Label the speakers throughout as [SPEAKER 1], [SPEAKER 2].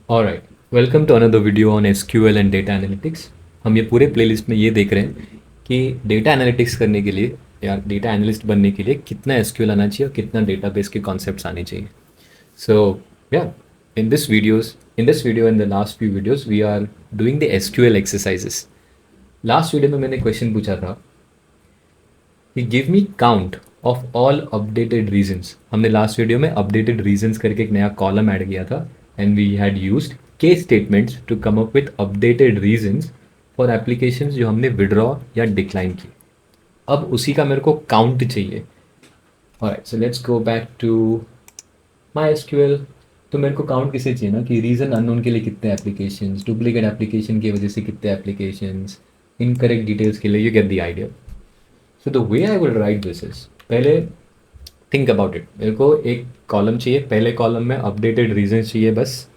[SPEAKER 1] Alright, welcome to another video on SQL and data analytics. हम ये पूरे playlist में ये देख रहे हैं कि डेटा एनालिटिक्स करने के लिए या डेटा एनालिस्ट बनने के लिए कितना एसक्यूएल आना चाहिए और कितना डेटाबेस के कॉन्सेप्ट्स आने चाहिए। सो या in this video and the last few videos we are doing the SQL exercises. Last video में मैंने क्वेश्चन पूछा था कि give me count of all updated reasons. हमने लास्ट वीडियो में अपडेटेड रीजंस करके एक नया कॉलम ऐड किया था and we had used case statements to come up with updated reasons for applications जो हमने विड्रॉ या डिक्लाइन की। अब उसी का मेरे को काउंट चाहिए। Alright, so let's go back to my SQL. तो मेरे को काउंट किसे चाहिए ना कि रीज़न अननोन के लिए कितने एप्लीकेशंस, डुप्लीकेट एप्लीकेशन की वजह से कितने एप्लीकेशंस, इनकरेक्ट डिटेल्स के लिए। You get the idea. So the way I will write this is, पहले थिंक अबाउट इट। मेरे को एक कॉलम चाहिए, पहले कॉलम में अपडेटेड रीजन चाहिए बस,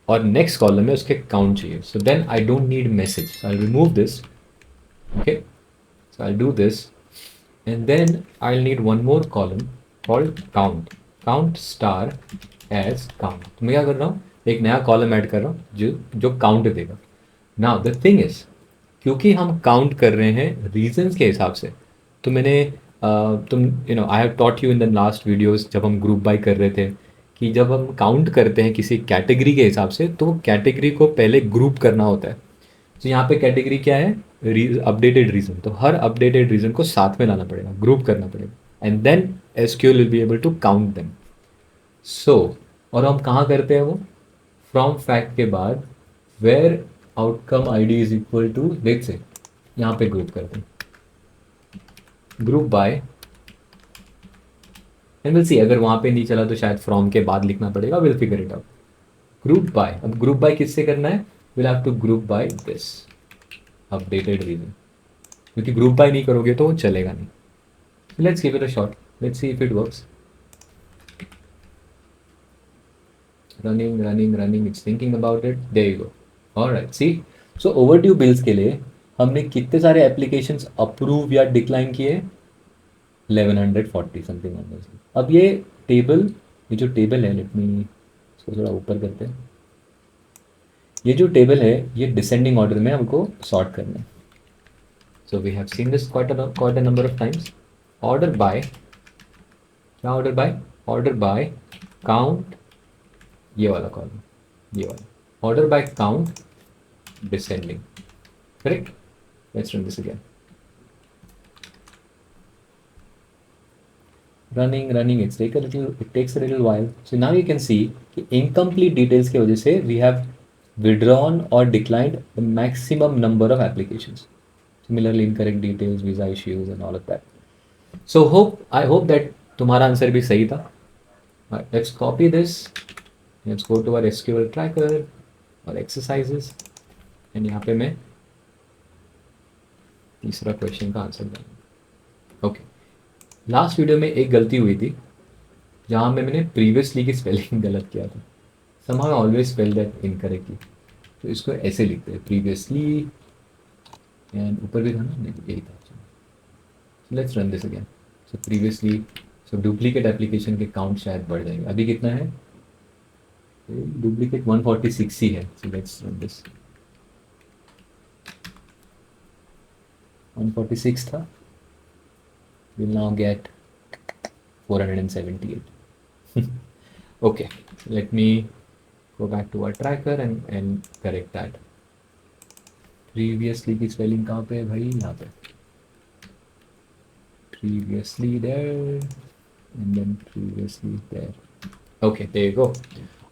[SPEAKER 1] और नेक्स्ट कॉलम में उसके काउंट चाहिए। So then I don't need message, I remove this. Okay, so I do this and then I need one more column called count, count star as count. तो मैं क्या कर रहा हूँ, एक नया कॉलम ऐड कर रहा हूँ जो जो काउंट देगा। नाउ द थिंग इज, क्योंकि हम काउंट कर रहे हैं रीजंस के हिसाब से, तो मैंने तुम I have taught you in the last videos जब हम ग्रुप बाय कर रहे थे कि जब हम काउंट करते हैं किसी कैटेगरी के हिसाब से तो कैटेगरी को पहले ग्रुप करना होता है। तो यहाँ पे कैटेगरी क्या है, अपडेटेड रीजन। तो हर अपडेटेड रीजन को साथ में लाना पड़ेगा, ग्रुप करना पड़ेगा and then SQL will be able to count them. So और हम कहाँ करते हैं वो, फ्रॉम फैक्ट के बाद where outcome ID is equal to, देख से यहाँ पे ग्रुप करते हैं, group by and will see. अगर वहाँ पे नहीं चला तो शायद फ्रॉम के बाद लिखना पड़ेगा, will figure it out. Group by, अब ग्रुप बाय किससे करना है, will have to group by this updated reason, क्योंकि ग्रुप बाय नहीं करोगे तो वो चलेगा नहीं। Let's give it a shot, let's see if it works. Running, it's thinking about it, there you go. Alright, see. So overdue bills के लिए हमने कितने सारे एप्लीकेशंस अप्रूव या डिक्लाइन किए, 1140 समथिंग। अब ये टेबल, ये जो टेबल है, लेट मी इसको थोड़ा ऊपर करते हैं। ये जो टेबल है ये डिसेंडिंग ऑर्डर में हमको सॉर्ट करना है। So we have seen this quite a number of times. Order by, क्या order by, order by count, ये वाला कॉलम, ये वाला order by count descending, correct. Let's run this again. running, it takes a little while. So now you can see कि incomplete details की वजह से we have withdrawn or declined the maximum number of applications. Similarly, incorrect details, visa issues and all of that. So I hope that तुम्हारा answer भी सही था। Let's copy this. Let's go to our SQL tracker और exercises and यहाँ पे मैं तीसरा question का आंसर दूंगा। ओके, लास्ट वीडियो में एक गलती हुई थी जहाँ में मैंने प्रीवियसली की स्पेलिंग गलत किया था। somehow I always spell that incorrectly, तो इसको ऐसे लिखते हैं प्रीवियसली एंड ऊपर भी था ना, नहीं यही था। Let's run this again. So previously, so duplicate application के काउंट शायद बढ़ जाएंगे। अभी कितना है, डुप्लीकेट 146 ही है। सो लेट्स रन दिस, 146 था, will now get 478। okay, so let me go back to our tracker and correct that. previously की स्पेलिंग कहाँ पे है भाई, यहाँ पे previously there and then previously there. Okay, there you go.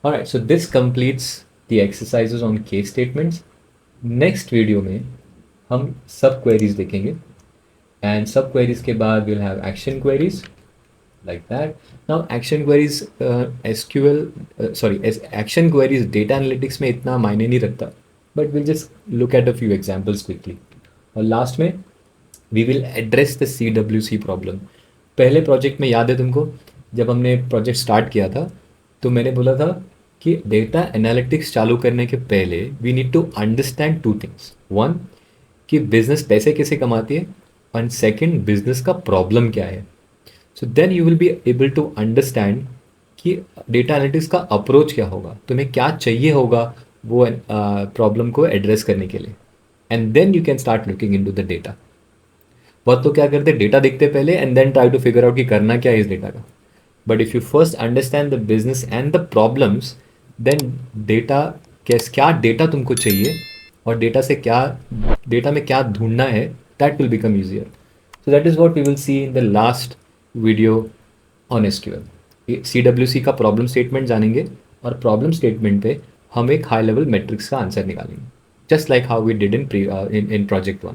[SPEAKER 1] All right, so this completes the exercises on case statements. next video में हम सब queries देखेंगे and सब queries के बाद we'll have action queries like that. Now action queries SQL action queries data analytics में इतना मायने नहीं रखता, but we'll just look at a few examples quickly. और लास्ट में we will address the CWC problem. पहले प्रोजेक्ट में याद है तुमको, जब हमने प्रोजेक्ट स्टार्ट किया था तो मैंने बोला था कि डेटा एनालिटिक्स चालू करने के पहले we need to understand two things. One, कि बिजनेस पैसे कैसे कमाती है, एंड सेकंड, बिजनेस का प्रॉब्लम क्या है। So then you will be able to understand कि डेटा एनालिटिक्स का अप्रोच क्या होगा, तुम्हें क्या चाहिए होगा वो प्रॉब्लम को एड्रेस करने के लिए, and then you can start looking into the data. बहुत तो क्या करते, डेटा देखते पहले and then try to figure out कि करना क्या है इस डेटा का। But if you first understand the business and the problems, then data, क्या डेटा तुमको चाहिए और डेटा से क्या, डेटा में क्या ढूंढना है, that will become easier. So that is what we will see in the last video on SQL. CWC का प्रॉब्लम स्टेटमेंट जानेंगे और प्रॉब्लम स्टेटमेंट पे हम एक हाई लेवल मैट्रिक्स का आंसर निकालेंगे, just like how we did in project 1।